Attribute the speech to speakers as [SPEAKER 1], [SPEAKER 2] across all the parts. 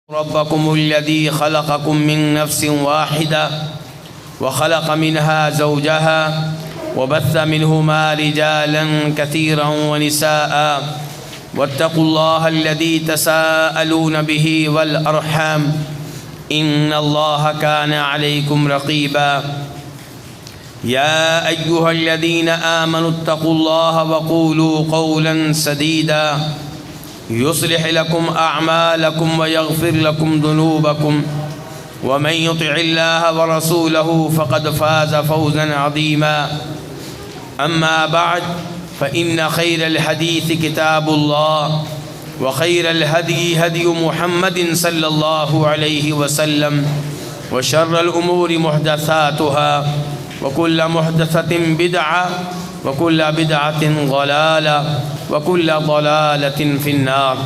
[SPEAKER 1] ربكم الذي خلقكم من نفس واحدة وخلق منها زوجها وبث منهما رجالا كثيرا ونساء واتقوا الله الذي تساءلون به والأرحام إن الله كان عليكم رقيبا يا أيها الذين آمنوا اتقوا الله وقولوا قولا سديدا يصلح لكم أعمالكم ويغفر لكم ذنوبكم ومن يطع الله ورسوله فقد فاز فوزا عظيما أما بعد فإن خير الحديث كتاب الله وخير الهدي هدي محمد صلى الله عليه وسلم وشر الأمور محدثاتها وكل محدثة بدعة وكل بدعة ضلالة وكل ضلالة في النار۔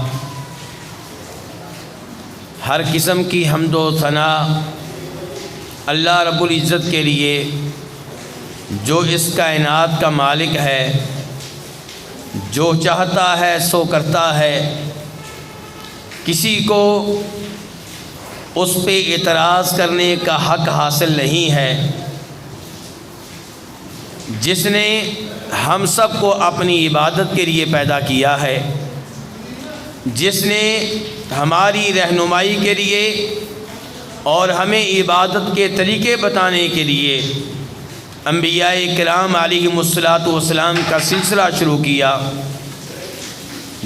[SPEAKER 1] ہر قسم کی حمد و ثنا اللہ رب العزت کے لیے جو اس کائنات کا مالک ہے، جو چاہتا ہے سو کرتا ہے، کسی کو اس پہ اعتراض کرنے کا حق حاصل نہیں ہے، جس نے ہم سب کو اپنی عبادت کے لیے پیدا کیا ہے، جس نے ہماری رہنمائی کے لیے اور ہمیں عبادت کے طریقے بتانے کے لیے انبیاء کرام علیہم الصلاۃ والسلام کا سلسلہ شروع کیا،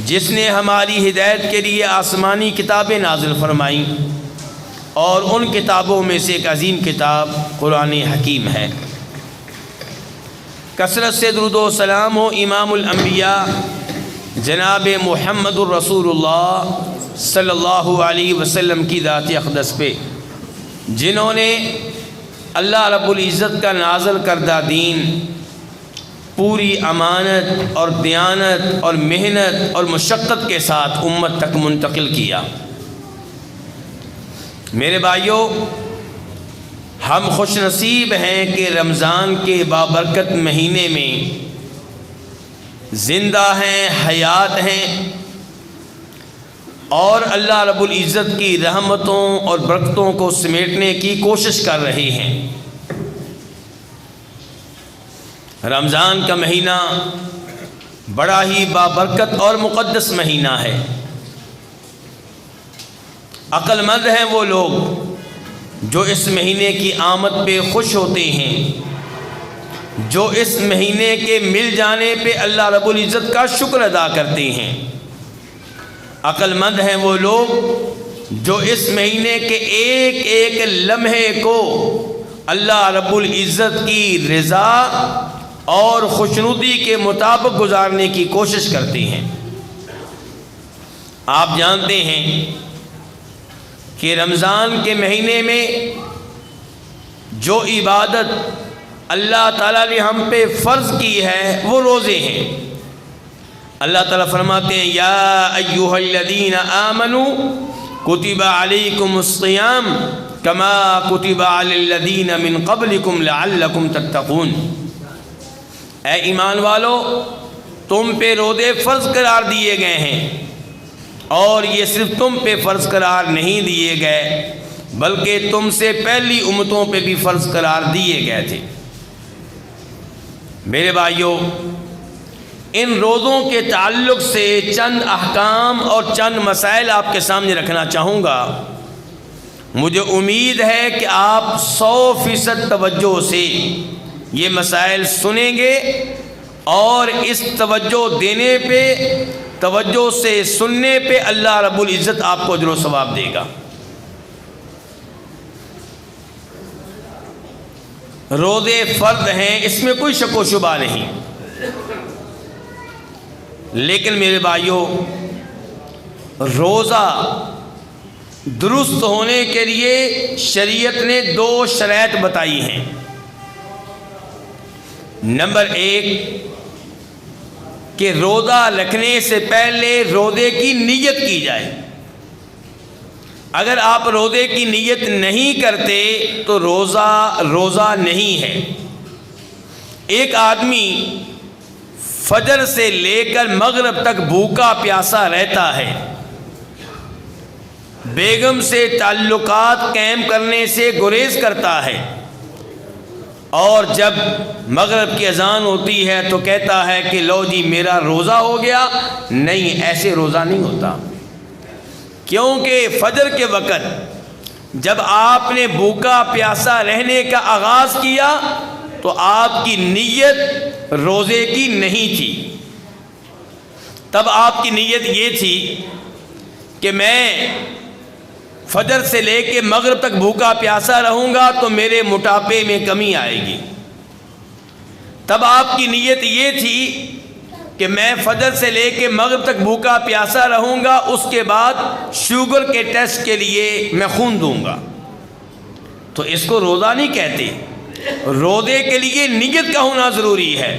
[SPEAKER 1] جس نے ہماری ہدایت کے لیے آسمانی کتابیں نازل فرمائیں اور ان کتابوں میں سے ایک عظیم کتاب قرآن حکیم ہے۔ کثرت سے درود و سلام ہو امام الانبیاء جناب محمد الرسول اللہ صلی اللہ علیہ وسلم کی ذات اقدس پہ، جنہوں نے اللہ رب العزت کا نازل کردہ دین پوری امانت اور دیانت اور محنت اور مشقت کے ساتھ امت تک منتقل کیا۔ میرے بھائیوں، ہم خوش نصیب ہیں کہ رمضان کے بابرکت مہینے میں زندہ ہیں، حیات ہیں اور اللہ رب العزت کی رحمتوں اور برکتوں کو سمیٹنے کی کوشش کر رہے ہیں۔ رمضان کا مہینہ بڑا ہی بابرکت اور مقدس مہینہ ہے۔ عقل مند ہیں وہ لوگ جو اس مہینے کی آمد پہ خوش ہوتے ہیں، جو اس مہینے کے مل جانے پہ اللہ رب العزت کا شکر ادا کرتے ہیں۔ عقل مند ہیں وہ لوگ جو اس مہینے کے ایک ایک لمحے کو اللہ رب العزت کی رضا اور خوشنودی کے مطابق گزارنے کی کوشش کرتے ہیں۔ آپ جانتے ہیں کہ رمضان کے مہینے میں جو عبادت اللہ تعالیٰ نے ہم پہ فرض کی ہے وہ روزے ہیں۔ اللہ تعالیٰ فرماتے ہیں یا ایھا الذین آمنوا کتب علیکم الصیام کما کتب علی الذین من قبلکم لعلکم تتقون۔ اے ایمان والو، تم پہ روزے فرض قرار دیے گئے ہیں، اور یہ صرف تم پہ فرض قرار نہیں دیے گئے بلکہ تم سے پہلی امتوں پہ بھی فرض قرار دیے گئے تھے۔ میرے بھائیوں، ان روزوں کے تعلق سے چند احکام اور چند مسائل آپ کے سامنے رکھنا چاہوں گا۔ مجھے امید ہے کہ آپ 100% توجہ سے یہ مسائل سنیں گے اور اس توجہ دینے پہ، توجہ سے سننے پہ اللہ رب العزت آپ کو اجر و ثواب دے گا۔ روزے فرض ہیں، اس میں کوئی شک و شبہ نہیں، لیکن میرے بھائیوں، روزہ درست ہونے کے لیے شریعت نے 2 شرائط بتائی ہیں۔ نمبر 1 کہ روزہ رکھنے سے پہلے روزے کی نیت کی جائے۔ اگر آپ روزے کی نیت نہیں کرتے تو روزہ نہیں ہے۔ ایک آدمی فجر سے لے کر مغرب تک بھوکا پیاسا رہتا ہے، بیگم سے تعلقات قائم کرنے سے گریز کرتا ہے، اور جب مغرب کی اذان ہوتی ہے تو کہتا ہے کہ لو جی میرا روزہ ہو گیا. نہیں، ایسے روزہ نہیں ہوتا، کیونکہ فجر کے وقت جب آپ نے بھوکا پیاسا رہنے کا آغاز کیا تو آپ کی نیت روزے کی نہیں تھی. تب آپ کی نیت یہ تھی کہ میں فجر سے لے کے مغرب تک بھوکا پیاسا رہوں گا تو میرے موٹاپے میں کمی آئے گی. تب آپ کی نیت یہ تھی کہ میں فجر سے لے کے مغرب تک بھوکا پیاسا رہوں گا، اس کے بعد شوگر کے ٹیسٹ کے لیے میں خون دوں گا. تو اس کو روزہ نہیں کہتے، روزے کے لیے نیت کا ہونا ضروری ہے.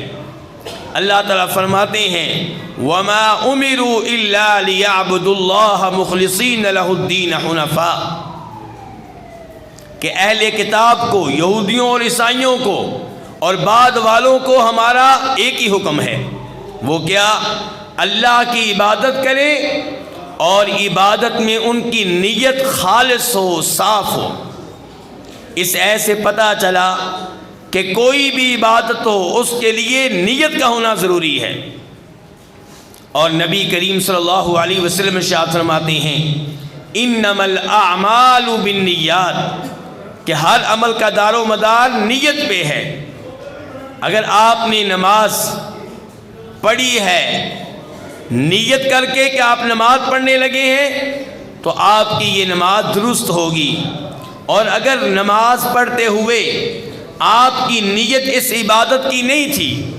[SPEAKER 1] اللہ تعالیٰ فرماتے ہیں وَمَا أُمِرُوا إِلَّا لِيَعْبُدُوا اللَّهَ مُخْلِصِينَ لَهُ الدِّينَ حُنَفَاءَ، کہ اہل کتاب کو، یہودیوں اور عیسائیوں کو اور بعد والوں کو ہمارا ایک ہی حکم ہے. وہ کیا؟ اللہ کی عبادت کرے اور عبادت میں ان کی نیت خالص ہو، صاف ہو. اس ایسے پتہ چلا کہ کوئی بھی عبادت ہو اس کے لیے نیت کا ہونا ضروری ہے. اور نبی کریم صلی اللہ علیہ وسلم ارشاد فرماتے ہیں انما الاعمال بالنیات، کہ ہر عمل کا دار و مدار نیت پہ ہے. اگر آپ نے نماز پڑھی ہے نیت کر کے کہ آپ نماز پڑھنے لگے ہیں تو آپ کی یہ نماز درست ہوگی. اور اگر نماز پڑھتے ہوئے آپ کی نیت اس عبادت کی نہیں تھی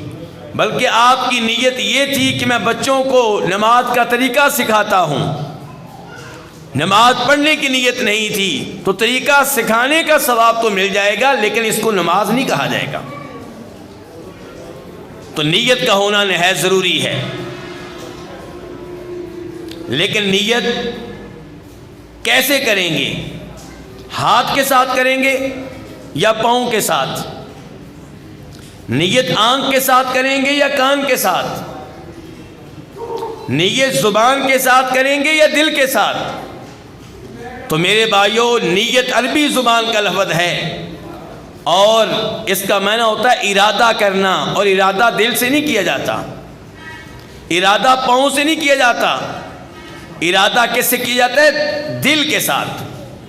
[SPEAKER 1] بلکہ آپ کی نیت یہ تھی کہ میں بچوں کو نماز کا طریقہ سکھاتا ہوں، نماز پڑھنے کی نیت نہیں تھی، تو طریقہ سکھانے کا ثواب تو مل جائے گا لیکن اس کو نماز نہیں کہا جائے گا. تو نیت کا ہونا نہایت ضروری ہے. لیکن نیت کیسے کریں گے؟ ہاتھ کے ساتھ کریں گے یا پاؤں کے ساتھ؟ نیت آنکھ کے ساتھ کریں گے یا کان کے ساتھ؟ نیت زبان کے ساتھ کریں گے یا دل کے ساتھ؟ تو میرے بھائیو، نیت عربی زبان کا لفظ ہے اور اس کا معنی ہوتا ہے ارادہ کرنا، اور ارادہ دل سے نہیں کیا جاتا، ارادہ پاؤں سے نہیں کیا جاتا. ارادہ کس سے کیا جاتا ہے؟ دل کے ساتھ،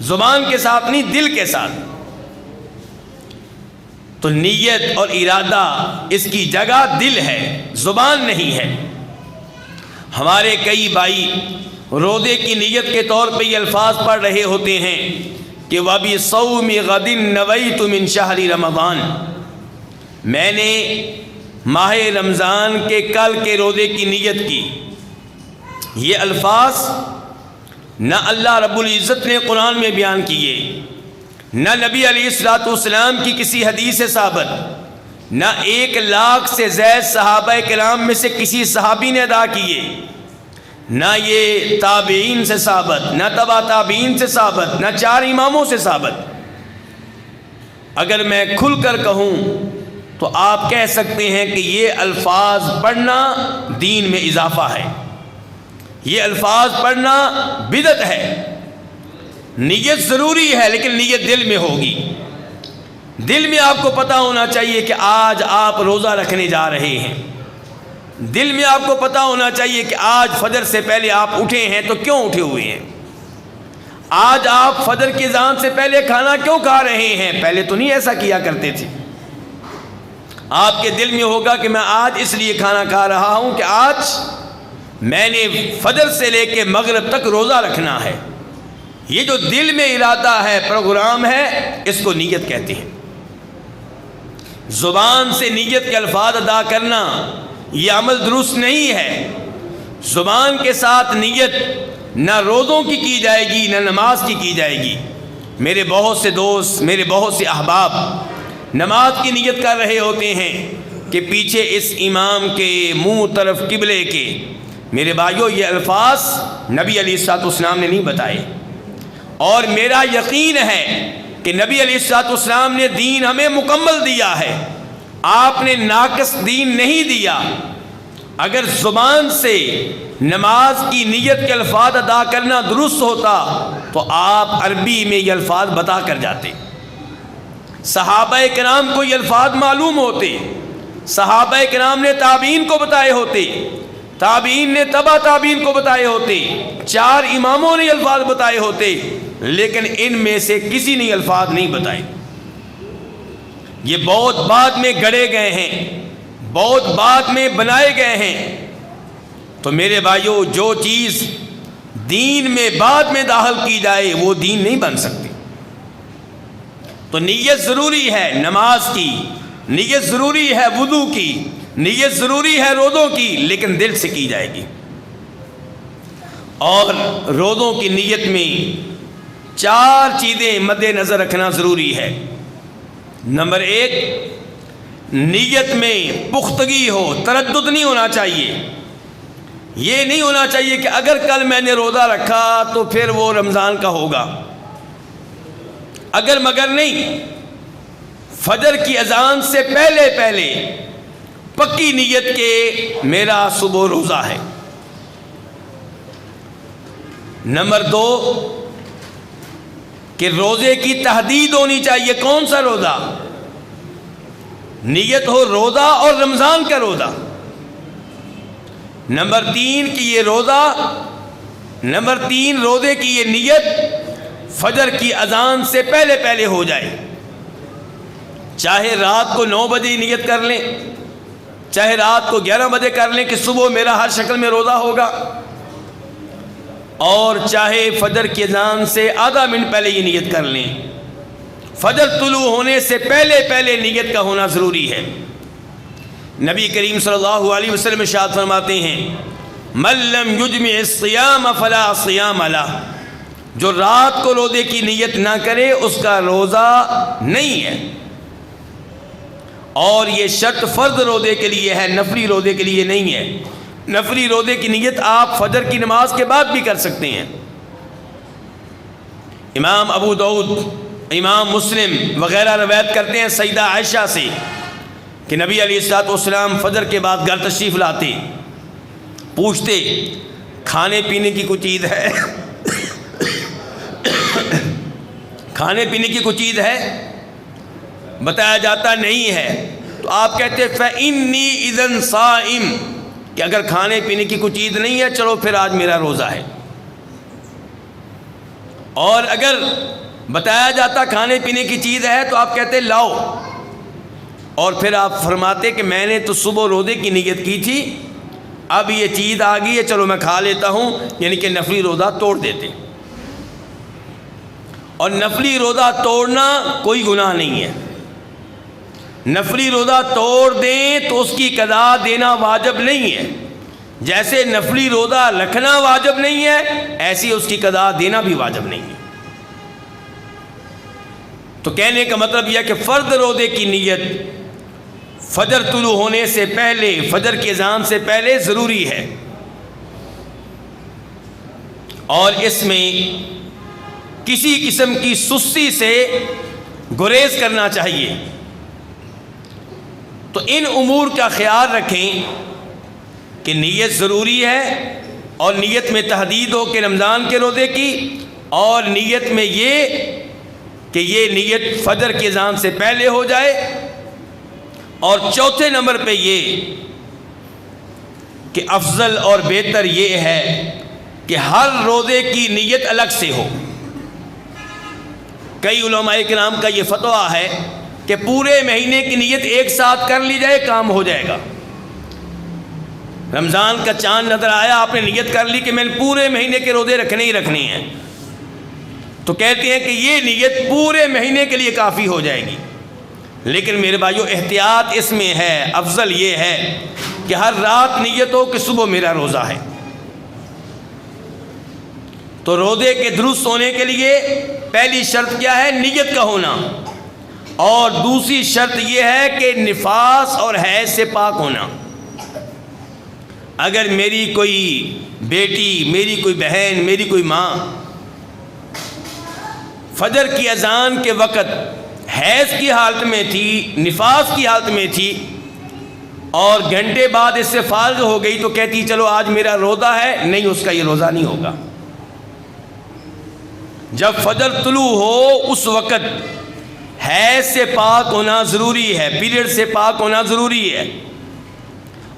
[SPEAKER 1] زبان کے ساتھ نہیں، دل کے ساتھ. تو نیت اور ارادہ اس کی جگہ دل ہے، زبان نہیں ہے. ہمارے کئی بھائی روزے کی نیت کے طور پہ یہ الفاظ پڑھ رہے ہوتے ہیں کہ وَبِصَوْمِ غَدٍ نَوَيْتُ مِنْ شَهْرِ رمضان، میں نے ماہ رمضان کے کل کے روزے کی نیت کی. یہ الفاظ نہ اللہ رب العزت نے قرآن میں بیان کیے، نہ نبی علیہ الصلوۃ والسلام کی کسی حدیث سے ثابت، نہ 1,00,000 سے زائد صحابہ کرام میں سے کسی صحابی نے ادا کیے، نہ یہ تابعین سے ثابت، نہ تبع تابعین سے ثابت، نہ 4 اماموں سے ثابت. اگر میں کھل کر کہوں تو آپ کہہ سکتے ہیں کہ یہ الفاظ پڑھنا دین میں اضافہ ہے، یہ الفاظ پڑھنا بدعت ہے. نیت ضروری ہے لیکن نیت دل میں ہوگی. دل میں آپ کو پتہ ہونا چاہیے کہ آج آپ روزہ رکھنے جا رہے ہیں. دل میں آپ کو پتہ ہونا چاہیے کہ آج فجر سے پہلے آپ اٹھے ہیں تو کیوں اٹھے ہوئے ہیں. آج آپ فجر کی اذان سے پہلے کھانا کیوں کھا رہے ہیں؟ پہلے تو نہیں ایسا کیا کرتے تھے. آپ کے دل میں ہوگا کہ میں آج اس لیے کھانا کھا رہا ہوں کہ آج میں نے فجر سے لے کے مغرب تک روزہ رکھنا ہے. یہ جو دل میں ارادہ ہے، پروگرام ہے، اس کو نیت کہتے ہیں. زبان سے نیت کے الفاظ ادا کرنا یہ عمل درست نہیں ہے. زبان کے ساتھ نیت نہ روزوں کی جائے گی نہ نماز کی جائے گی. میرے بہت سے دوست، میرے بہت سے احباب نماز کی نیت کر رہے ہوتے ہیں کہ پیچھے اس امام کے منہ طرف قبلے کے. میرے بھائیو، یہ الفاظ نبی علیہ الصلوۃ والسلام نے نہیں بتائے، اور میرا یقین ہے کہ نبی علیہ الصلوۃ والسلام نے دین ہمیں مکمل دیا ہے. آپ نے ناقص دین نہیں دیا. اگر زبان سے نماز کی نیت کے الفاظ ادا کرنا درست ہوتا تو آپ عربی میں یہ الفاظ بتا کر جاتے. صحابہ کرام کو یہ الفاظ معلوم ہوتے، صحابہ کرام نے تابعین کو بتائے ہوتے، تابعین نے تبع تابعین کو بتائے ہوتے، 4 اماموں نے الفاظ بتائے ہوتے، لیکن ان میں سے کسی نے الفاظ نہیں بتائے. یہ بہت بعد میں گڑے گئے ہیں، بہت بعد میں بنائے گئے ہیں. تو میرے بھائیوں، جو چیز دین میں بعد میں داخل کی جائے وہ دین نہیں بن سکتی. تو نیت ضروری ہے نماز کی، نیت ضروری ہے وضو کی، نیت ضروری ہے روزوں کی، لیکن دل سے کی جائے گی. اور روزوں کی نیت میں 4 چیزیں مد نظر رکھنا ضروری ہے. نمبر 1، نیت میں پختگی ہو، تردد نہیں ہونا چاہیے. یہ نہیں ہونا چاہیے کہ اگر کل میں نے روزہ رکھا تو پھر وہ رمضان کا ہوگا، اگر مگر نہیں. فجر کی اذان سے پہلے پہلے پکی نیت کے میرا صبح روزہ ہے. نمبر 2 کہ روزے کی تحدید ہونی چاہیے. کون سا روزہ؟ نیت ہو روزہ اور رمضان کا روزہ. نمبر 3 کہ یہ روزہ، نمبر 3 روزے کی یہ نیت فجر کی اذان سے پہلے پہلے ہو جائے. چاہے رات کو 9 بجے نیت کر لیں، چاہے رات کو 11 بجے کر لیں کہ صبح میرا ہر شکل میں روزہ ہوگا، اور چاہے فجر کی اذان سے آدھا منٹ پہلے یہ نیت کر لیں. فجر طلوع ہونے سے پہلے پہلے نیت کا ہونا ضروری ہے. نبی کریم صلی اللہ علیہ وسلم ارشاد فرماتے ہیں، من لم یجمع الصیام فلا صیام لہ، جو رات کو روزے کی نیت نہ کرے اس کا روزہ نہیں ہے. اور یہ شرط فرض روزے کے لیے ہے، نفلی روزے کے لیے نہیں ہے. نفلی روزے کی نیت آپ فجر کی نماز کے بعد بھی کر سکتے ہیں. امام ابو داؤد، امام مسلم وغیرہ روایت کرتے ہیں سیدہ عائشہ سے کہ نبی علیہ الصلوۃ والسلام فجر کے بعد گھر تشریف لاتے، پوچھتے کھانے پینے کی کوئی چیز ہے؟ کھانے پینے کی کوئی چیز ہے؟ بتایا جاتا نہیں ہے. تو آپ کہتے فَإِنِّي إِذًا صَائِمٌ، کہ اگر کھانے پینے کی کوئی چیز نہیں ہے چلو پھر آج میرا روزہ ہے. اور اگر بتایا جاتا کھانے پینے کی چیز ہے تو آپ کہتے لاؤ، اور پھر آپ فرماتے کہ میں نے تو صبح روزے کی نیت کی تھی، اب یہ چیز آ گئی ہے چلو میں کھا لیتا ہوں، یعنی کہ نفلی روزہ توڑ دیتے. اور نفلی روزہ توڑنا کوئی گناہ نہیں ہے. نفلی روزہ توڑ دیں تو اس کی قضا دینا واجب نہیں ہے. جیسے نفلی روزہ رکھنا واجب نہیں ہے، ایسی اس کی قضا دینا بھی واجب نہیں ہے. تو کہنے کا مطلب یہ کہ فرض روزے کی نیت فجر طلوع ہونے سے پہلے، فجر کی اذان سے پہلے ضروری ہے. اور اس میں کسی قسم کی سستی سے گریز کرنا چاہیے. تو ان امور کا خیال رکھیں کہ نیت ضروری ہے، اور نیت میں تحدید ہو کہ رمضان کے روزے کی، اور نیت میں یہ کہ یہ نیت فجر کی اذان سے پہلے ہو جائے. اور چوتھے نمبر پہ یہ کہ افضل اور بہتر یہ ہے کہ ہر روزے کی نیت الگ سے ہو. کئی علماء کرام کا یہ فتویٰ ہے کہ پورے مہینے کی نیت ایک ساتھ کر لی جائے، کام ہو جائے گا. رمضان کا چاند نظر آیا، آپ نے نیت کر لی کہ میں نے پورے مہینے کے روزے رکھنے ہی رکھنے ہیں، تو کہتے ہیں کہ یہ نیت پورے مہینے کے لیے کافی ہو جائے گی. لیکن میرے بھائیو احتیاط اس میں ہے، افضل یہ ہے کہ ہر رات نیت ہو کہ صبح میرا روزہ ہے. تو روزے کے درست ہونے کے لیے پہلی شرط کیا ہے؟ نیت کا ہونا. اور دوسری شرط یہ ہے کہ نفاس اور حیض سے پاک ہونا. اگر میری کوئی بیٹی، میری کوئی بہن، میری کوئی ماں فجر کی اذان کے وقت حیض کی حالت میں تھی، نفاس کی حالت میں تھی، اور گھنٹے بعد اس سے فارغ ہو گئی تو کہتی چلو آج میرا روزہ ہے، نہیں، اس کا یہ روزہ نہیں ہوگا۔ جب فجر طلوع ہو اس وقت حیض سے پاک ہونا ضروری ہے، پیریڈ سے پاک ہونا ضروری ہے،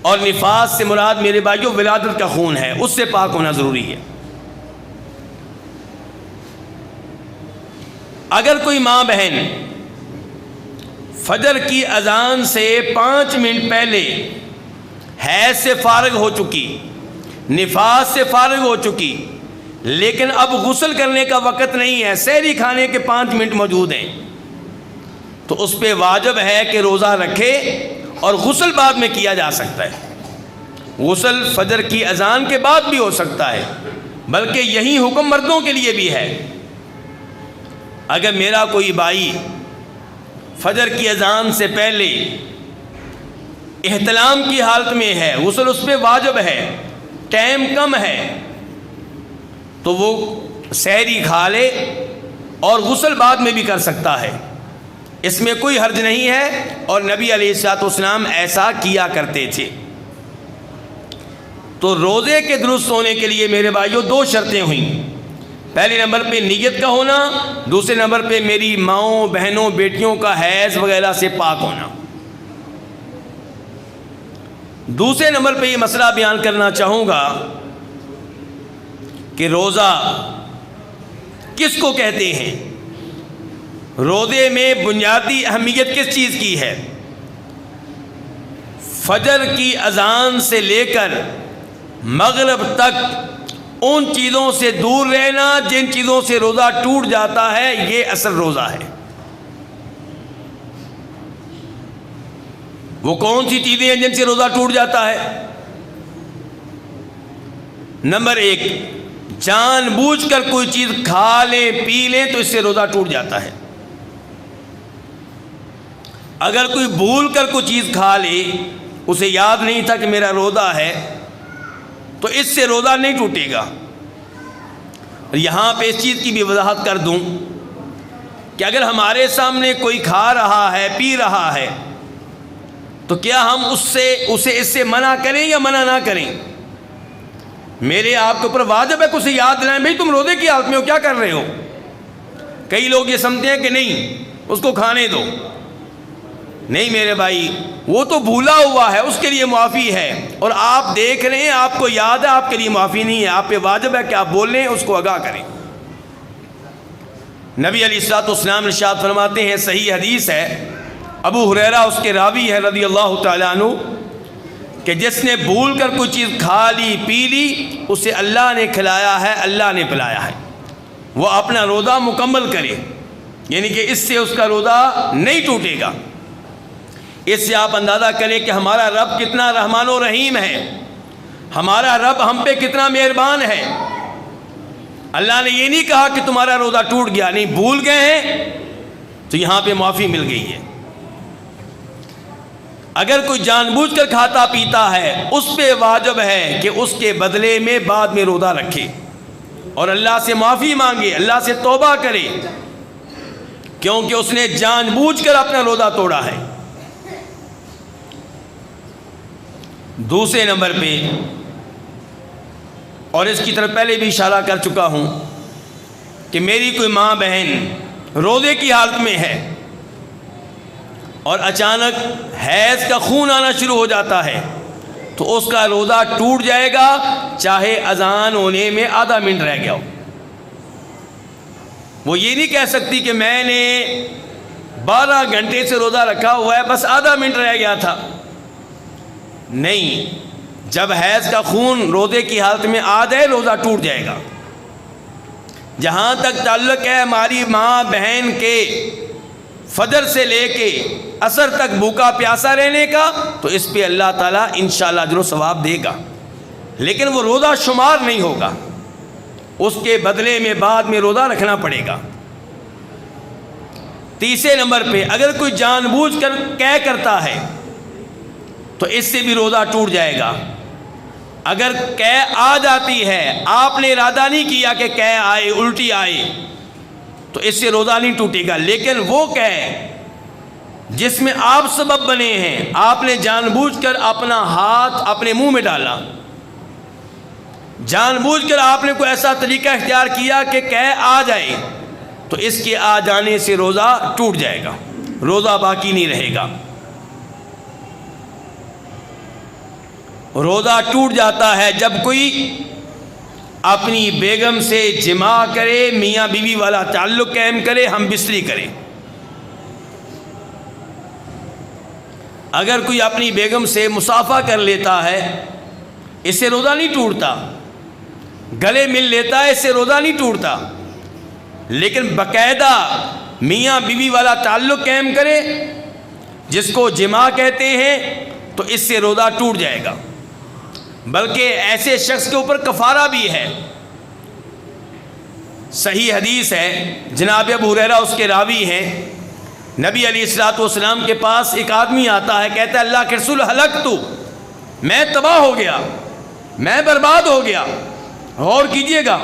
[SPEAKER 1] اور نفاس سے مراد میرے بھائیوں ولادت کا خون ہے، اس سے پاک ہونا ضروری ہے۔ اگر کوئی ماں بہن فجر کی اذان سے 5 منٹ پہلے حیض سے فارغ ہو چکی، نفاس سے فارغ ہو چکی، لیکن اب غسل کرنے کا وقت نہیں ہے، سحری کھانے کے 5 منٹ موجود ہیں، تو اس پہ واجب ہے کہ روزہ رکھے، اور غسل بعد میں کیا جا سکتا ہے۔ غسل فجر کی اذان کے بعد بھی ہو سکتا ہے، بلکہ یہی حکم مردوں کے لیے بھی ہے۔ اگر میرا کوئی بھائی فجر کی اذان سے پہلے احتلام کی حالت میں ہے، غسل اس پہ واجب ہے، ٹائم کم ہے، تو وہ سحری کھا لے اور غسل بعد میں بھی کر سکتا ہے، اس میں کوئی حرج نہیں ہے، اور نبی علیہ الصلوۃ والسلام ایسا کیا کرتے تھے۔ تو روزے کے درست ہونے کے لیے میرے بھائیوں 2 شرطیں ہوئیں۔ پہلے نمبر پہ نیت کا ہونا، دوسرے نمبر پہ میری ماؤں، بہنوں، بیٹیوں کا حیض وغیرہ سے پاک ہونا۔ دوسرے نمبر پہ یہ مسئلہ بیان کرنا چاہوں گا کہ روزہ کس کو کہتے ہیں، روزے میں بنیادی اہمیت کس چیز کی ہے؟ فجر کی اذان سے لے کر مغرب تک ان چیزوں سے دور رہنا جن چیزوں سے روزہ ٹوٹ جاتا ہے، یہ اصل روزہ ہے۔ وہ کون سی چیزیں ہیں جن سے روزہ ٹوٹ جاتا ہے؟ نمبر 1، جان بوجھ کر کوئی چیز کھا لیں پی لیں تو اس سے روزہ ٹوٹ جاتا ہے۔ اگر کوئی بھول کر کوئی چیز کھا لے، اسے یاد نہیں تھا کہ میرا روزہ ہے، تو اس سے روزہ نہیں ٹوٹے گا۔ یہاں پہ اس چیز کی بھی وضاحت کر دوں کہ اگر ہمارے سامنے کوئی کھا رہا ہے، پی رہا ہے، تو کیا ہم اسے اس سے منع کریں یا منع نہ کریں؟ میرے آپ کے اوپر واجب ہے کہ اسے یاد دلائیں، بھئی تم روزے کی حالت میں ہو، کیا کر رہے ہو؟ کئی لوگ یہ سمجھتے ہیں کہ نہیں، اس کو کھانے دو۔ نہیں میرے بھائی، وہ تو بھولا ہوا ہے، اس کے لیے معافی ہے، اور آپ دیکھ رہے ہیں، آپ کو یاد ہے، آپ کے لیے معافی نہیں ہے، آپ پہ واجب ہے کہ آپ بولیں، اس کو آگاہ کریں۔ نبی علیہ الصلوۃ والسلام ارشاد فرماتے ہیں، صحیح حدیث ہے، ابو ہریرہ اس کے راوی ہے رضی اللہ تعالیٰ عنہ، کہ جس نے بھول کر کوئی چیز کھا لی پی لی، اسے اللہ نے کھلایا ہے، اللہ نے پلایا ہے، وہ اپنا روزہ مکمل کرے، یعنی کہ اس سے اس کا روزہ نہیں ٹوٹے گا۔ اس سے آپ اندازہ کریں کہ ہمارا رب کتنا رحمان و رحیم ہے، ہمارا رب ہم پہ کتنا مہربان ہے۔ اللہ نے یہ نہیں کہا کہ تمہارا روزہ ٹوٹ گیا، نہیں، بھول گئے ہیں تو یہاں پہ معافی مل گئی ہے۔ اگر کوئی جان بوجھ کر کھاتا پیتا ہے، اس پہ واجب ہے کہ اس کے بدلے میں بعد میں روزہ رکھے اور اللہ سے معافی مانگے، اللہ سے توبہ کرے، کیونکہ اس نے جان بوجھ کر اپنا روزہ توڑا ہے۔ دوسرے نمبر پہ، اور اس کی طرف پہلے بھی اشارہ کر چکا ہوں کہ میری کوئی ماں بہن روزے کی حالت میں ہے اور اچانک حیض کا خون آنا شروع ہو جاتا ہے، تو اس کا روزہ ٹوٹ جائے گا، چاہے اذان ہونے میں آدھا منٹ رہ گیا ہو۔ وہ یہ نہیں کہہ سکتی کہ میں نے 12 گھنٹے سے روزہ رکھا ہوا ہے، بس آدھا منٹ رہ گیا تھا۔ نہیں، جب حیض کا خون روزے کی حالت میں آ جائے، روزہ ٹوٹ جائے گا۔ جہاں تک تعلق ہے ہماری ماں بہن کے فجر سے لے کے عصر تک بھوکا پیاسا رہنے کا، تو اس پہ اللہ تعالیٰ انشاءاللہ اجر و ثواب دے گا، لیکن وہ روزہ شمار نہیں ہوگا، اس کے بدلے میں بعد میں روزہ رکھنا پڑے گا۔ تیسرے نمبر پہ، اگر کوئی جان بوجھ کر قے کرتا ہے تو اس سے بھی روزہ ٹوٹ جائے گا۔ اگر قے آ جاتی ہے، آپ نے ارادہ نہیں کیا کہ قے آئے، الٹی آئے، تو اس سے روزہ نہیں ٹوٹے گا، لیکن وہ قے جس میں آپ سبب بنے ہیں، آپ نے جان بوجھ کر اپنا ہاتھ اپنے منہ میں ڈالا، جان بوجھ کر آپ نے کوئی ایسا طریقہ اختیار کیا کہ قے آ جائے، تو اس کے آ جانے سے روزہ ٹوٹ جائے گا، روزہ باقی نہیں رہے گا۔ روزہ ٹوٹ جاتا ہے جب کوئی اپنی بیگم سے جماع کرے، میاں بیوی والا تعلق قائم کرے، ہم بستری کرے۔ اگر کوئی اپنی بیگم سے مصافحہ کر لیتا ہے، اس سے روزہ نہیں ٹوٹتا، گلے مل لیتا ہے، اس سے روزہ نہیں ٹوٹتا، لیکن باقاعدہ میاں بیوی والا تعلق قائم کرے، جس کو جماع کہتے ہیں، تو اس سے روزہ ٹوٹ جائے گا۔ بلکہ ایسے شخص کے اوپر کفارہ بھی ہے۔ صحیح حدیث ہے، جناب ابو ہریرہ اس کے راوی ہیں، نبی علیہ الصلوۃ والسلام کے پاس ایک آدمی آتا ہے، کہتا ہے اللہ کے رسول ہلکتو، میں تباہ ہو گیا، میں برباد ہو گیا۔ غور کیجئے گا،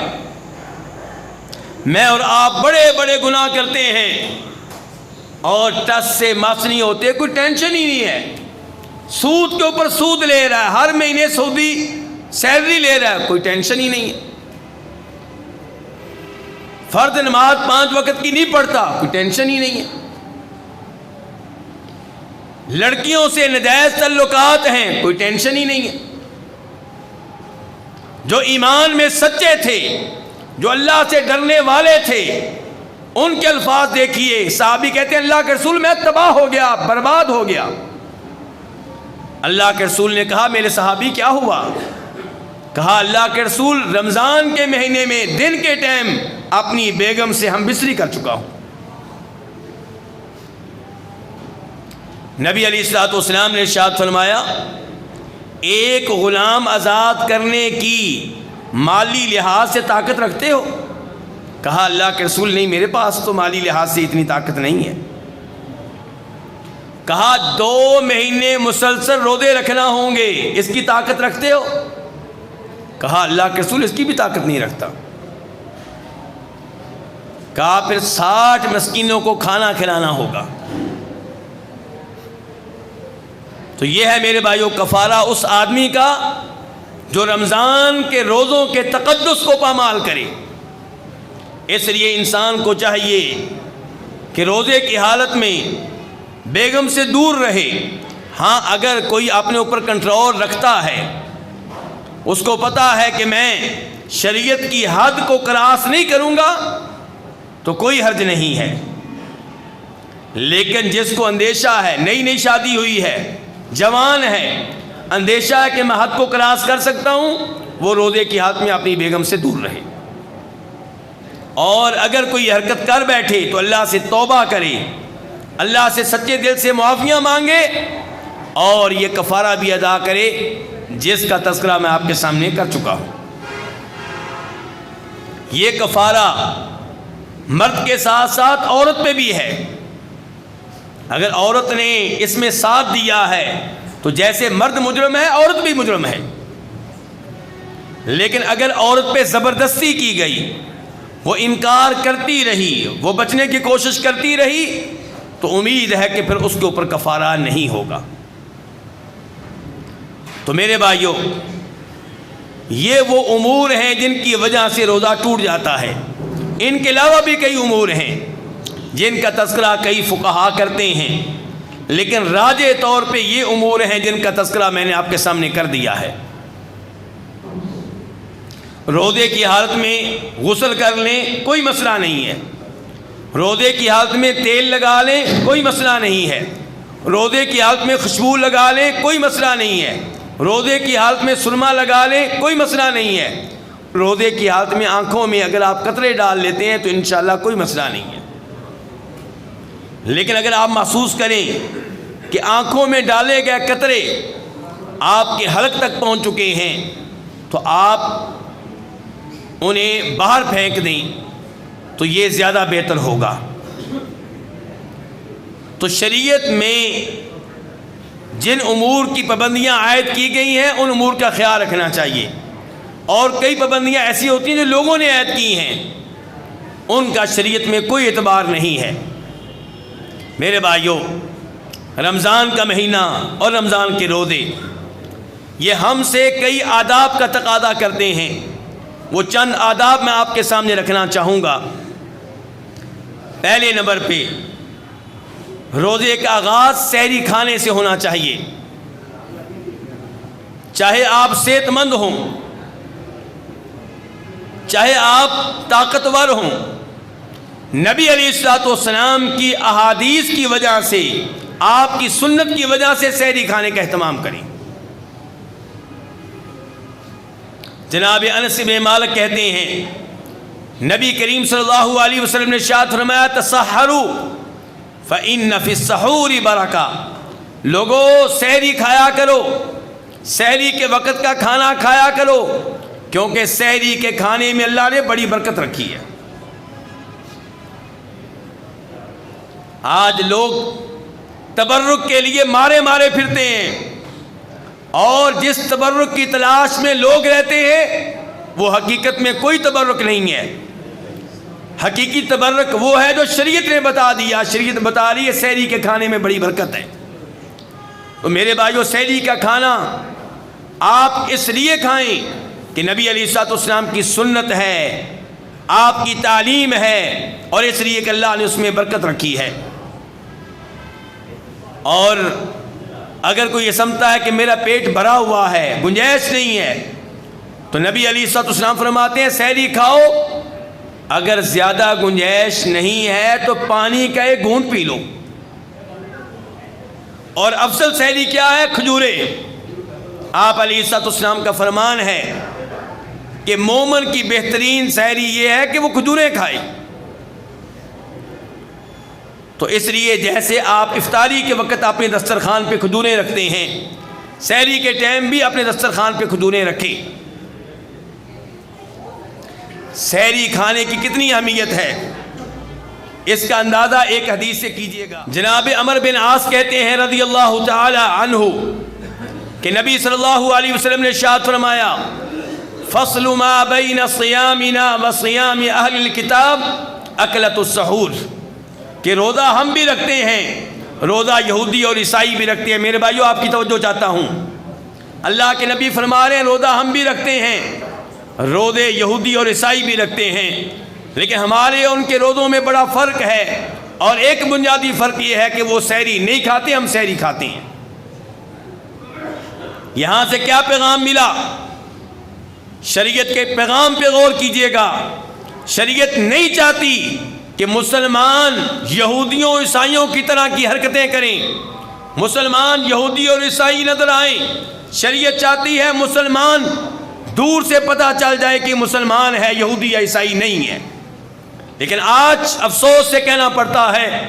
[SPEAKER 1] میں اور آپ بڑے بڑے گناہ کرتے ہیں اور ٹس سے مس نہیں ہوتے، کوئی ٹینشن ہی نہیں ہے، سود کے اوپر سود لے رہا ہے، ہر مہینے سودی سیلری لے رہا ہے، کوئی ٹینشن ہی نہیں ہے، فرض نماز 5 وقت کی نہیں پڑھتا، کوئی ٹینشن ہی نہیں ہے، لڑکیوں سے ناجائز تعلقات ہیں، کوئی ٹینشن ہی نہیں ہے۔ جو ایمان میں سچے تھے، جو اللہ سے ڈرنے والے تھے، ان کے الفاظ دیکھیے، صحابی کہتے ہیں اللہ کے رسول میں تباہ ہو گیا، برباد ہو گیا۔ اللہ کے رسول نے کہا میرے صحابی کیا ہوا؟ کہا اللہ کے رسول رمضان کے مہینے میں دن کے ٹائم اپنی بیگم سے ہم بستری کر چکا ہوں۔ نبی علیہ الصلوۃ والسلام نے ارشاد فرمایا ایک غلام آزاد کرنے کی مالی لحاظ سے طاقت رکھتے ہو؟ کہا اللہ کے رسول نہیں، میرے پاس تو مالی لحاظ سے اتنی طاقت نہیں ہے۔ کہا 2 مہینے مسلسل روزے رکھنا ہوں گے، اس کی طاقت رکھتے ہو؟ کہا اللہ کے رسول اس کی بھی طاقت نہیں رکھتا۔ کہا پھر 60 مسکینوں کو کھانا کھلانا ہوگا۔ تو یہ ہے میرے بھائیوں کفارہ اس آدمی کا جو رمضان کے روزوں کے تقدس کو پامال کرے۔ اس لیے انسان کو چاہیے کہ روزے کی حالت میں بیگم سے دور رہے۔ ہاں اگر کوئی اپنے اوپر کنٹرول رکھتا ہے، اس کو پتہ ہے کہ میں شریعت کی حد کو کراس نہیں کروں گا، تو کوئی حرج نہیں ہے۔ لیکن جس کو اندیشہ ہے، نئی نئی شادی ہوئی ہے، جوان ہے، اندیشہ ہے کہ میں حد کو کراس کر سکتا ہوں، وہ روزے کی حالت میں اپنی بیگم سے دور رہے۔ اور اگر کوئی حرکت کر بیٹھے تو اللہ سے توبہ کرے، اللہ سے سچے دل سے معافیاں مانگے، اور یہ کفارہ بھی ادا کرے جس کا تذکرہ میں آپ کے سامنے کر چکا ہوں۔ یہ کفارہ مرد کے ساتھ ساتھ عورت پہ بھی ہے۔ اگر عورت نے اس میں ساتھ دیا ہے تو جیسے مرد مجرم ہے، عورت بھی مجرم ہے۔ لیکن اگر عورت پہ زبردستی کی گئی، وہ انکار کرتی رہی، وہ بچنے کی کوشش کرتی رہی، تو امید ہے کہ پھر اس کے اوپر کفارہ نہیں ہوگا۔ تو میرے بھائیوں، یہ وہ امور ہیں جن کی وجہ سے روزہ ٹوٹ جاتا ہے۔ ان کے علاوہ بھی کئی امور ہیں جن کا تذکرہ کئی فقہا کرتے ہیں، لیکن راجح طور پہ یہ امور ہیں جن کا تذکرہ میں نے آپ کے سامنے کر دیا ہے۔ روزے کی حالت میں غسل کر لیں، کوئی مسئلہ نہیں ہے۔ روزے کی حالت میں تیل لگا لیں، کوئی مسئلہ نہیں ہے۔ روزے کی حالت میں خوشبو لگا لیں، کوئی مسئلہ نہیں ہے۔ روزے کی حالت میں سرما لگا لیں، کوئی مسئلہ نہیں ہے۔ روزے کی حالت میں آنکھوں میں اگر آپ قطرے ڈال لیتے ہیں تو انشاءاللہ کوئی مسئلہ نہیں ہے۔ لیکن اگر آپ محسوس کریں کہ آنکھوں میں ڈالے گئے قطرے آپ کے حلق تک پہنچ چکے ہیں، تو آپ انہیں باہر پھینک دیں تو یہ زیادہ بہتر ہوگا۔ تو شریعت میں جن امور کی پابندیاں عائد کی گئی ہیں ان امور کا خیال رکھنا چاہیے، اور کئی پابندیاں ایسی ہوتی ہیں جو لوگوں نے عائد کی ہیں، ان کا شریعت میں کوئی اعتبار نہیں ہے۔ میرے بھائیوں، رمضان کا مہینہ اور رمضان کے روزے یہ ہم سے کئی آداب کا تقاضا کرتے ہیں. وہ چند آداب میں آپ کے سامنے رکھنا چاہوں گا. پہلے نمبر پہ روزے کا آغاز سحری کھانے سے ہونا چاہیے. چاہے آپ صحت مند ہوں، چاہے آپ طاقتور ہوں، نبی علیہ الصلوۃ والسلام کی احادیث کی وجہ سے، آپ کی سنت کی وجہ سے سحری کھانے کا اہتمام کریں. جناب انس بن مالک کہتے ہیں نبی کریم صلی اللہ علیہ وسلم نے ارشاد فرمایا تسحروا فإن فی السحور برکہ. لوگو سحری کھایا کرو، سحری کے وقت کا کھانا کھایا کرو، کیونکہ سحری کے کھانے میں اللہ نے بڑی برکت رکھی ہے. آج لوگ تبرک کے لیے مارے مارے پھرتے ہیں، اور جس تبرک کی تلاش میں لوگ رہتے ہیں وہ حقیقت میں کوئی تبرک نہیں ہے. حقیقی تبرک وہ ہے جو شریعت نے بتا دیا. شریعت بتا رہی ہے سحری کے کھانے میں بڑی برکت ہے. تو میرے بھائیو، سحری کا کھانا آپ اس لیے کھائیں کہ نبی علیہ الصلوۃ والسلام کی سنت ہے، آپ کی تعلیم ہے، اور اس لیے کہ اللہ نے اس میں برکت رکھی ہے. اور اگر کوئی یہ سمجھتا ہے کہ میرا پیٹ بھرا ہوا ہے، گنجائش نہیں ہے، تو نبی علیہ الصلوۃ والسلام فرماتے ہیں سحری کھاؤ، اگر زیادہ گنجائش نہیں ہے تو پانی کا ایک گھونٹ پی لو. اور افضل سحری کیا ہے؟ کھجوریں. آپ علیہ الصلوۃ والسلام کا فرمان ہے کہ مومن کی بہترین سحری یہ ہے کہ وہ کھجوریں کھائے. تو اس لیے جیسے آپ افطاری کے وقت اپنے دسترخوان پہ کھجوریں رکھتے ہیں، سحری کے ٹائم بھی اپنے دسترخوان پہ کھجوریں رکھیں. سحری کھانے کی کتنی اہمیت ہے اس کا اندازہ ایک حدیث سے کیجئے گا. جناب عمر بن عاص کہتے ہیں رضی اللہ تعالی عنہ کہ نبی صلی اللہ علیہ وسلم نے ارشاد فرمایا فصل ما بین صیامنا و صیام اہل الکتاب اکلۃ السحور، کہ روزہ ہم بھی رکھتے ہیں، روزہ یہودی اور عیسائی بھی رکھتے ہیں. میرے بھائیو، آپ کی توجہ چاہتا ہوں، اللہ کے نبی فرما رہے ہیں روزہ ہم بھی رکھتے ہیں، روزے یہودی اور عیسائی بھی رکھتے ہیں، لیکن ہمارے اور ان کے روزوں میں بڑا فرق ہے. اور ایک بنیادی فرق یہ ہے کہ وہ سحری نہیں کھاتے، ہم سحری کھاتے ہیں. یہاں سے کیا پیغام ملا؟ شریعت کے پیغام پہ غور کیجئے گا. شریعت نہیں چاہتی کہ مسلمان یہودیوں اور عیسائیوں کی طرح کی حرکتیں کریں، مسلمان یہودی اور عیسائی نظر آئیں. شریعت چاہتی ہے مسلمان دور سے پتہ چل جائے کہ مسلمان ہے، یہودی یا عیسائی نہیں ہے. لیکن آج افسوس سے کہنا پڑتا ہے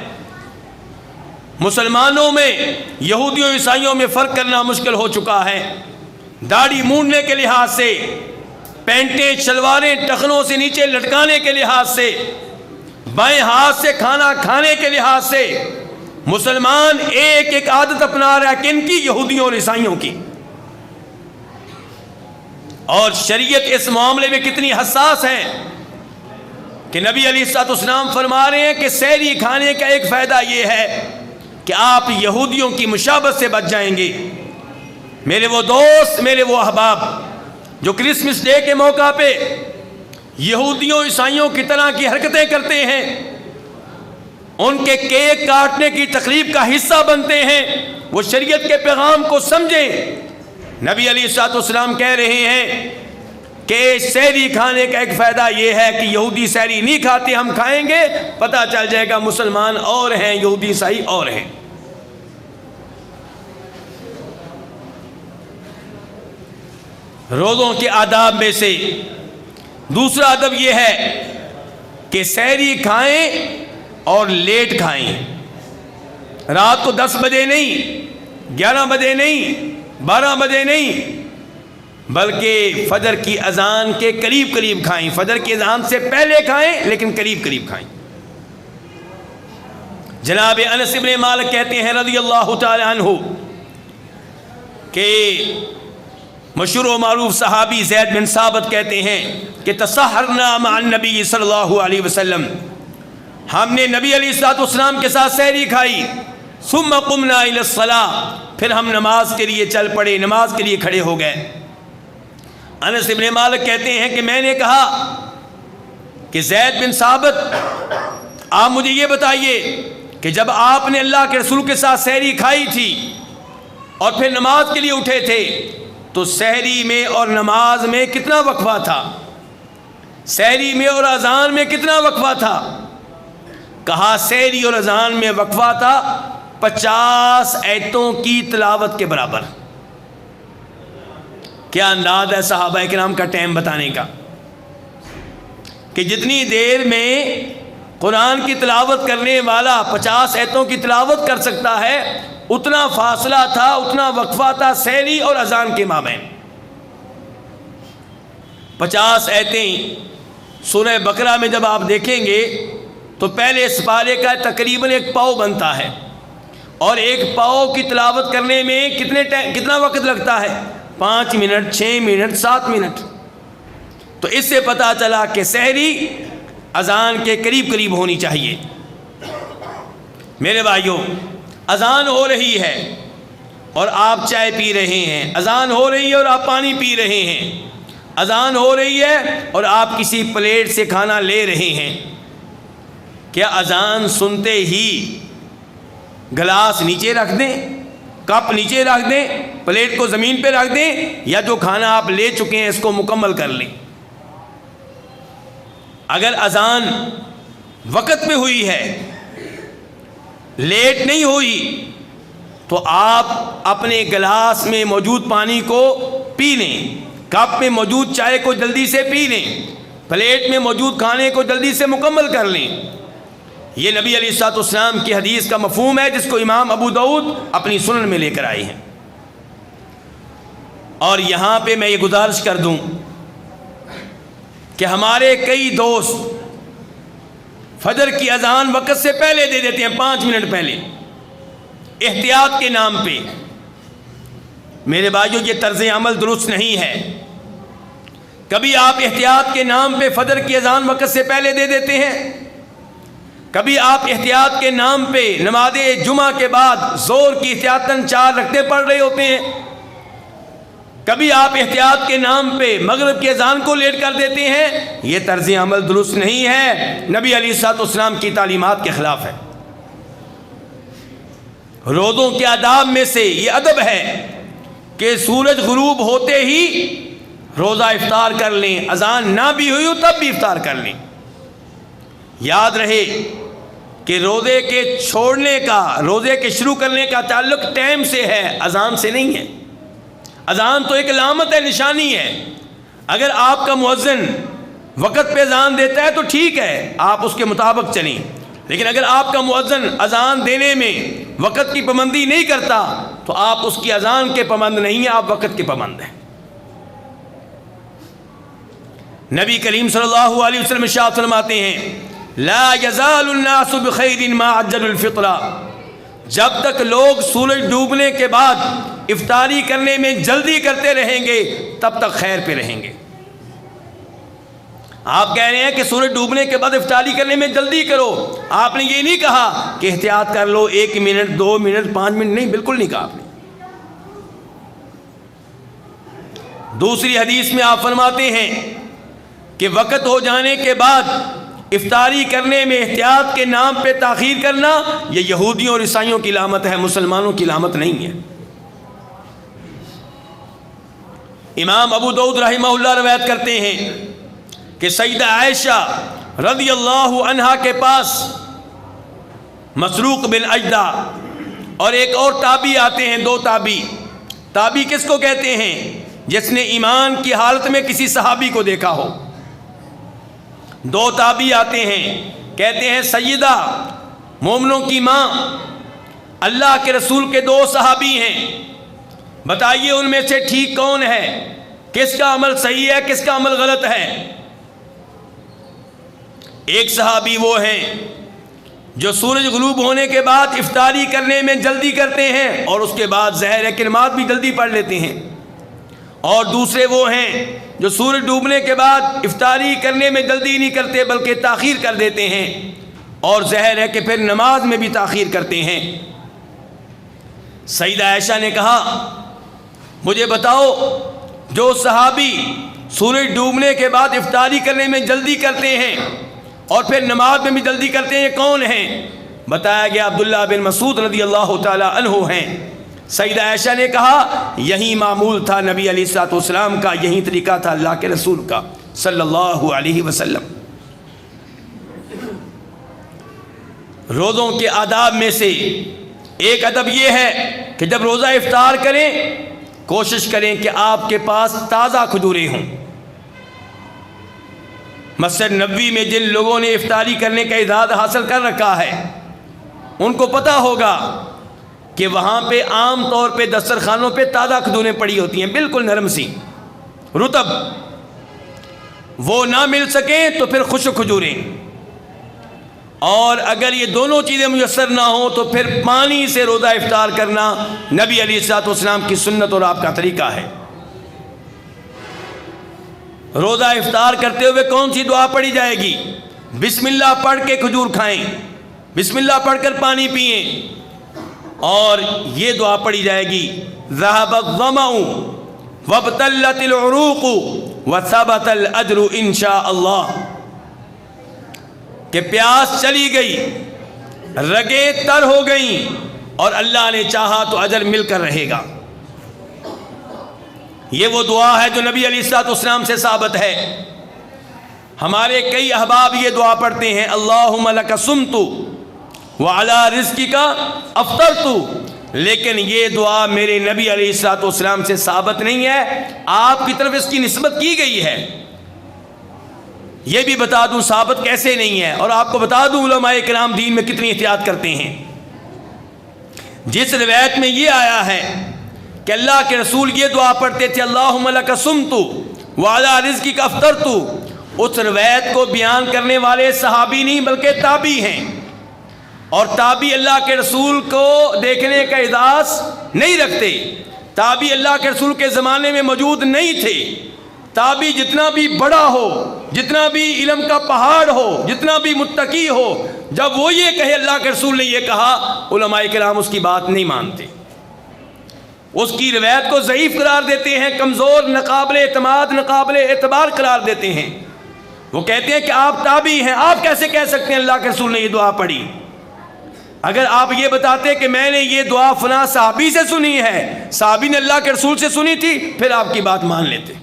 [SPEAKER 1] مسلمانوں میں یہودیوں عیسائیوں میں فرق کرنا مشکل ہو چکا ہے. داڑھی مونڈنے کے لحاظ سے، پینٹیں شلواریں ٹخنوں سے نیچے لٹکانے کے لحاظ سے، بائیں ہاتھ سے کھانا کھانے کے لحاظ سے مسلمان ایک ایک عادت اپنا رہا ہے. کن کی؟ یہودیوں اور عیسائیوں کی. اور شریعت اس معاملے میں کتنی حساس ہے کہ نبی علیہ الصلوۃ والسلام فرما رہے ہیں کہ سحری کھانے کا ایک فائدہ یہ ہے کہ آپ یہودیوں کی مشابہت سے بچ جائیں گے. میرے وہ دوست، میرے وہ احباب جو کرسمس ڈے کے موقع پہ یہودیوں عیسائیوں کی طرح کی حرکتیں کرتے ہیں، ان کے کیک کاٹنے کی تقریب کا حصہ بنتے ہیں، وہ شریعت کے پیغام کو سمجھیں. نبی علیہ الصلوۃ والسلام کہہ رہے ہیں کہ سحری کھانے کا ایک فائدہ یہ ہے کہ یہودی سحری نہیں کھاتے، ہم کھائیں گے، پتہ چل جائے گا مسلمان اور ہیں، یہودی عیسائی اور ہیں. روزوں کے آداب میں سے دوسرا ادب یہ ہے کہ سحری کھائیں اور لیٹ کھائیں. رات کو 10 بجے نہیں، 11 بجے نہیں، 12 بجے نہیں، بلکہ فجر کی اذان کے قریب قریب کھائیں. فجر کی اذان سے پہلے کھائیں لیکن قریب قریب کھائیں. جناب انس بن مالک کہتے ہیں رضی اللہ تعالی عنہ کہ مشہور و معروف صحابی زید بن ثابت کہتے ہیں کہ تسحرنا مع النبی صلی اللہ علیہ وسلم، ہم نے نبی علیہ الصلوۃ والسلام کے ساتھ سحری کھائی. ثم قمنا الی الصلاۃ، پھر ہم نماز کے لیے چل پڑے، نماز کے لیے کھڑے ہو گئے۔ انس بن مالک کہتے ہیں کہ میں نے کہا کہ زید بن ثابت آپ مجھے یہ بتائیے کہ جب آپ نے اللہ کے رسول کے ساتھ سحری کھائی تھی اور پھر نماز کے لیے اٹھے تھے تو سحری میں اور نماز میں کتنا وقفہ تھا؟ سحری میں اور اذان میں کتنا وقفہ تھا؟ کہا سحری اور اذان میں وقفہ تھا 50 آیتوں کی تلاوت کے برابر۔ کیا انداز ہے صحابہ کرام کا ٹائم بتانے کا، کہ جتنی دیر میں قرآن کی تلاوت کرنے والا 50 آیتوں کی تلاوت کر سکتا ہے اتنا فاصلہ تھا، اتنا وقفہ تھا سحری اور اذان کے مابین۔ 50 آیتیں سورہ بقرہ میں جب آپ دیکھیں گے تو پہلے سپارے کا تقریباً 1 پاؤ بنتا ہے، اور 1 پاؤ کی تلاوت کرنے میں کتنا وقت لگتا ہے؟ 5 منٹ، 6 منٹ، 7 منٹ۔ تو اس سے پتہ چلا کہ سحری اذان کے قریب قریب ہونی چاہیے۔ میرے بھائیوں، اذان ہو رہی ہے اور آپ چائے پی رہے ہیں، اذان ہو رہی ہے اور آپ پانی پی رہے ہیں، اذان ہو رہی ہے اور آپ کسی پلیٹ سے کھانا لے رہے ہیں، کیا اذان سنتے ہی گلاس نیچے رکھ دیں، کپ نیچے رکھ دیں، پلیٹ کو زمین پہ رکھ دیں، یا جو کھانا آپ لے چکے ہیں اس کو مکمل کر لیں؟ اگر اذان وقت پہ ہوئی ہے، لیٹ نہیں ہوئی، تو آپ اپنے گلاس میں موجود پانی کو پی لیں، کپ میں موجود چائے کو جلدی سے پی لیں، پلیٹ میں موجود کھانے کو جلدی سے مکمل کر لیں۔ یہ نبی علیہ الصلوۃ والسلام کی حدیث کا مفہوم ہے، جس کو امام ابو داؤد اپنی سنن میں لے کر آئے ہیں۔ اور یہاں پہ میں یہ گزارش کر دوں کہ ہمارے کئی دوست فجر کی اذان وقت سے پہلے دے دیتے ہیں، 5 منٹ پہلے، احتیاط کے نام پہ۔ میرے بھائیوں، یہ طرز عمل درست نہیں ہے۔ کبھی آپ احتیاط کے نام پہ فجر کی اذان وقت سے پہلے دے دیتے ہیں، کبھی آپ احتیاط کے نام پہ نماز جمعہ کے بعد زور کی احتیاطاً 4 رکعتیں پڑھ رہے ہوتے ہیں، کبھی آپ احتیاط کے نام پہ مغرب کی اذان کو لیٹ کر دیتے ہیں۔ یہ طرز عمل درست نہیں ہے، نبی علیہ الصلوۃ والسلام کی تعلیمات کے خلاف ہے۔ روزوں کے آداب میں سے یہ ادب ہے کہ سورج غروب ہوتے ہی روزہ افطار کر لیں، اذان نہ بھی ہوئی ہو تب بھی افطار کر لیں۔ یاد رہے کہ روزے کے چھوڑنے کا، روزے کے شروع کرنے کا تعلق ٹائم سے ہے، اذان سے نہیں ہے۔ اذان تو ایک علامت ہے، نشانی ہے۔ اگر آپ کا مؤذن وقت پہ اذان دیتا ہے تو ٹھیک ہے، آپ اس کے مطابق چلیں، لیکن اگر آپ کا مؤذن اذان دینے میں وقت کی پابندی نہیں کرتا تو آپ اس کی اذان کے پابند نہیں ہیں، آپ وقت کے پابند ہیں۔ نبی کریم صلی اللہ علیہ وسلم ارشاد فرماتے ہیں لا یزال الناس بخیر ما عجلوا الفطر، جب تک لوگ سورج ڈوبنے کے بعد افطاری کرنے میں جلدی کرتے رہیں گے تب تک خیر پہ رہیں گے۔ آپ کہہ رہے ہیں کہ سورج ڈوبنے کے بعد افطاری کرنے میں جلدی کرو، آپ نے یہ نہیں کہا کہ احتیاط کر لو 1 منٹ 2 منٹ 5 منٹ، نہیں، بالکل نہیں کہا آپ نے۔ دوسری حدیث میں آپ فرماتے ہیں کہ وقت ہو جانے کے بعد افطاری کرنے میں احتیاط کے نام پہ تاخیر کرنا یہ یہودیوں اور عیسائیوں کی علامت ہے، مسلمانوں کی علامت نہیں ہے۔ امام ابو داؤد رحمہ اللہ روایت کرتے ہیں کہ سیدہ عائشہ رضی اللہ عنہا کے پاس مسروق بن اجدع اور ایک اور تابعی آتے ہیں، 2 تابعی۔ تابعی کس کو کہتے ہیں؟ جس نے ایمان کی حالت میں کسی صحابی کو دیکھا ہو۔ 2 تابعی آتے ہیں، کہتے ہیں سیدہ مومنوں کی ماں، اللہ کے رسول کے 2 صحابی ہیں، بتائیے ان میں سے ٹھیک کون ہے، کس کا عمل صحیح ہے کس کا عمل غلط ہے۔ ایک صحابی وہ ہیں جو سورج غروب ہونے کے بعد افطاری کرنے میں جلدی کرتے ہیں اور اس کے بعد ظہر ہے کہ نماز بھی جلدی پڑھ لیتے ہیں، اور دوسرے وہ ہیں جو سورج ڈوبنے کے بعد افطاری کرنے میں جلدی نہیں کرتے بلکہ تاخیر کر دیتے ہیں، اور ظاہر ہے کہ پھر نماز میں بھی تاخیر کرتے ہیں۔ سیدہ عائشہ نے کہا مجھے بتاؤ جو صحابی سورج ڈوبنے کے بعد افطاری کرنے میں جلدی کرتے ہیں اور پھر نماز میں بھی جلدی کرتے ہیں یہ کون ہیں؟ بتایا گیا عبداللہ بن مسعود رضی اللہ تعالی عنہ ہیں۔ سیدہ عائشہ نے کہا یہی معمول تھا نبی علیہ الصلوۃ والسلام کا، یہی طریقہ تھا اللہ کے رسول کا صلی اللہ علیہ وسلم۔ روزوں کے آداب میں سے ایک ادب یہ ہے کہ جب روزہ افطار کریں کوشش کریں کہ آپ کے پاس تازہ کھجوریں ہوں۔ مسجد نبوی میں جن لوگوں نے افطاری کرنے کا اعزاز حاصل کر رکھا ہے ان کو پتہ ہوگا کہ وہاں پہ عام طور پہ دسترخوانوں پہ تازہ کھجوریں پڑی ہوتی ہیں، بالکل نرم سی رطب، وہ نہ مل سکیں تو پھر خشک کھجوریں، اور اگر یہ دونوں چیزیں میسر نہ ہوں تو پھر پانی سے روزہ افطار کرنا نبی علیہ الصلوۃ والسلام کی سنت اور آپ کا طریقہ ہے۔ روزہ افطار کرتے ہوئے کون سی دعا پڑھی جائے گی؟ بسم اللہ پڑھ کے کھجور کھائیں، بسم اللہ پڑھ کر پانی پئیں، اور یہ دعا پڑھی جائے گی ذهب الظمأ وابتلت العروق وثبت الاجر ان شاء اللہ، کہ پیاس چلی گئی، رگیں تر ہو گئیں، اور اللہ نے چاہا تو اجر مل کر رہے گا۔ یہ وہ دعا ہے جو نبی علیہ الصلوۃ والسلام سے ثابت ہے۔ ہمارے کئی احباب یہ دعا پڑھتے ہیں اللہم لک صمت وعلی رزقک افطرت، لیکن یہ دعا میرے نبی علیہ الصلوۃ والسلام سے ثابت نہیں ہے، آپ کی طرف اس کی نسبت کی گئی ہے۔ یہ بھی بتا دوں ثابت کیسے نہیں ہے، اور آپ کو بتا دوں علماء کرام دین میں کتنی احتیاط کرتے ہیں۔ جس روایت میں یہ آیا ہے کہ اللہ کے رسول یہ دعا پڑھتے تھے اللہم لک صمت وعلی رزقک افطرت، اس روایت کو بیان کرنے والے صحابی نہیں بلکہ تابعی ہیں، اور تابعی اللہ کے رسول کو دیکھنے کا اعزاز نہیں رکھتے، تابعی اللہ کے رسول کے زمانے میں موجود نہیں تھے۔ تابعی جتنا بھی بڑا ہو، جتنا بھی علم کا پہاڑ ہو، جتنا بھی متقی ہو، جب وہ یہ کہے اللہ کے رسول نے یہ کہا، علماء کرام اس کی بات نہیں مانتے، اس کی روایت کو ضعیف قرار دیتے ہیں، کمزور، ناقابل اعتماد، ناقابل اعتبار قرار دیتے ہیں۔ وہ کہتے ہیں کہ آپ تابعی ہیں، آپ کیسے کہہ سکتے ہیں اللہ کے رسول نے یہ دعا پڑھی؟ اگر آپ یہ بتاتے کہ میں نے یہ دعا فلاں صحابی سے سنی ہے، صحابی نے اللہ کے رسول سے سنی تھی، پھر آپ کی بات مان لیتے۔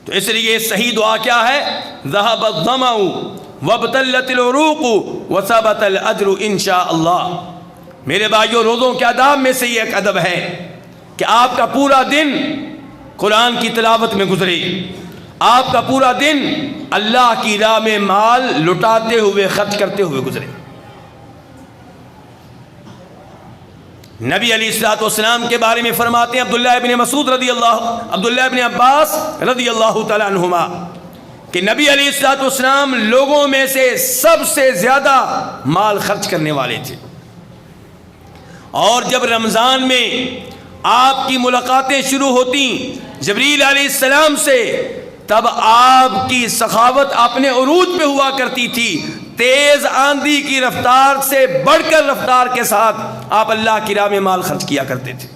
[SPEAKER 1] تو اس لیے صحیح دعا کیا ہے؟ ذهب الظمأ وابتلت العروق وثبت الاجر ان شاء اللہ۔ میرے بھائیو، روزوں کے آداب میں سے یہ ایک ادب ہے کہ آپ کا پورا دن قرآن کی تلاوت میں گزرے، آپ کا پورا دن اللہ کی راہ میں مال لٹاتے ہوئے خرچ کرتے ہوئے گزرے۔ نبی علیہ الصلوۃ والسلام کے بارے میں فرماتے ہیں عبداللہ ابن عباس رضی اللہ تعالیٰ عنہما کہ نبی علیہ الصلوۃ والسلام لوگوں میں سے سب سے زیادہ مال خرچ کرنے والے تھے، اور جب رمضان میں آپ کی ملاقاتیں شروع ہوتی جبریل علیہ السلام سے، تب آپ کی سخاوت اپنے عروج پہ ہوا کرتی تھی، تیز آندھی کی رفتار سے بڑھ کر رفتار کے ساتھ آپ اللہ کی راہ میں مال خرچ کیا کرتے تھے۔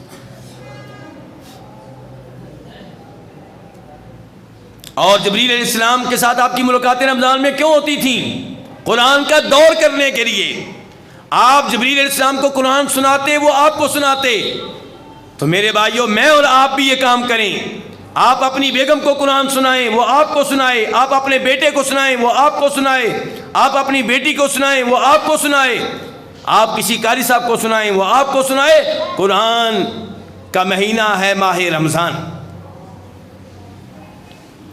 [SPEAKER 1] اور جبریل علیہ السلام کے ساتھ آپ کی ملاقاتیں رمضان میں کیوں ہوتی تھیں؟ قرآن کا دور کرنے کے لیے۔ آپ جبریل علیہ السلام کو قرآن سناتے، وہ آپ کو سناتے۔ تو میرے بھائیوں، میں اور آپ بھی یہ کام کریں، آپ اپنی بیگم کو قرآن سنائیں، وہ آپ کو سنائے، آپ اپنے بیٹے کو سنائیں، وہ آپ کو سنائے، آپ اپنی بیٹی کو سنائیں، وہ آپ کو سنائے، آپ کسی قاری صاحب کو سنائیں، وہ آپ کو سنائے۔ قرآن کا مہینہ ہے ماہ رمضان،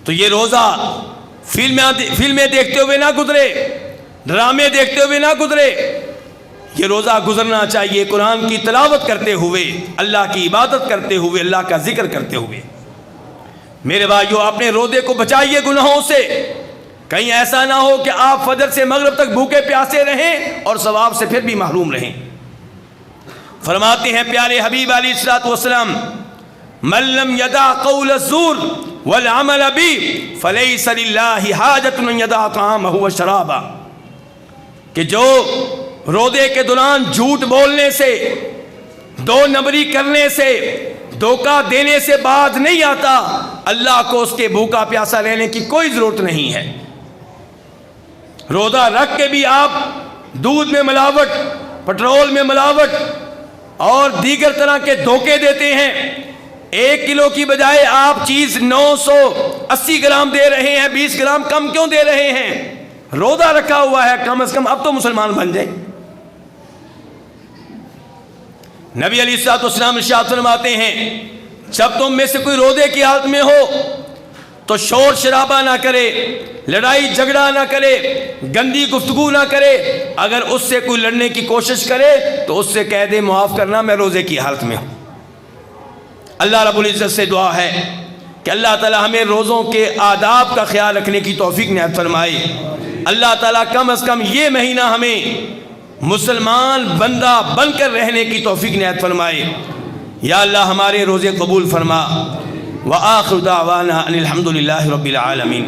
[SPEAKER 1] تو یہ روزہ فلمیں دیکھتے ہوئے نہ گزرے، ڈرامے دیکھتے ہوئے نہ گزرے، یہ روزہ گزرنا چاہیے قرآن کی تلاوت کرتے ہوئے، اللہ کی عبادت کرتے ہوئے، اللہ کا ذکر کرتے ہوئے۔ میرے بھائیو، اپنے روزے کو بچائیے گناہوں سے، کہیں ایسا نہ ہو کہ آپ فجر سے مغرب تک بھوکے پیاسے رہیں اور ثواب سے پھر بھی محروم رہیں۔ فرماتے ہیں پیارے حبیب علیہ الصلوۃ والسلام من لم یدع قول الزور والعمل به فلیس للہ حاجۃ ان یدع طعامہ وشرابہ، کہ جو روزے کے دوران جھوٹ بولنے سے، دو نمبری کرنے سے، دھوکہ دینے سے بعد نہیں آتا، اللہ کو اس کے بھوکا پیاسا رہنے کی کوئی ضرورت نہیں ہے۔ روزہ رکھ کے بھی آپ دودھ میں ملاوٹ، پٹرول میں ملاوٹ اور دیگر طرح کے دھوکے دیتے ہیں۔ 1 کلو کی بجائے آپ چیز 980 گرام دے رہے ہیں، 20 گرام کم کیوں دے رہے ہیں؟ روزہ رکھا ہوا ہے، کم از کم اب تو مسلمان بن جائیں۔ نبی علیہ الصلوۃ والسلام ارشاد فرماتے ہیں جب تم میں سے کوئی روزے کی حالت میں ہو تو شور شرابہ نہ کرے، لڑائی جھگڑا نہ کرے، گندی گفتگو نہ کرے۔ اگر اس سے کوئی لڑنے کی کوشش کرے تو اس سے کہہ دے معاف کرنا، میں روزے کی حالت میں ہوں۔ اللہ رب العزت سے دعا ہے کہ اللہ تعالی ہمیں روزوں کے آداب کا خیال رکھنے کی توفیق عنایت فرمائے۔ اللہ تعالیٰ کم از کم یہ مہینہ ہمیں مسلمان بندہ بن کر رہنے کی توفیق عنایت فرمائے۔ یا اللہ ہمارے روزے قبول فرما۔ وآخر دعوانا ان الحمد للہ رب العالمین۔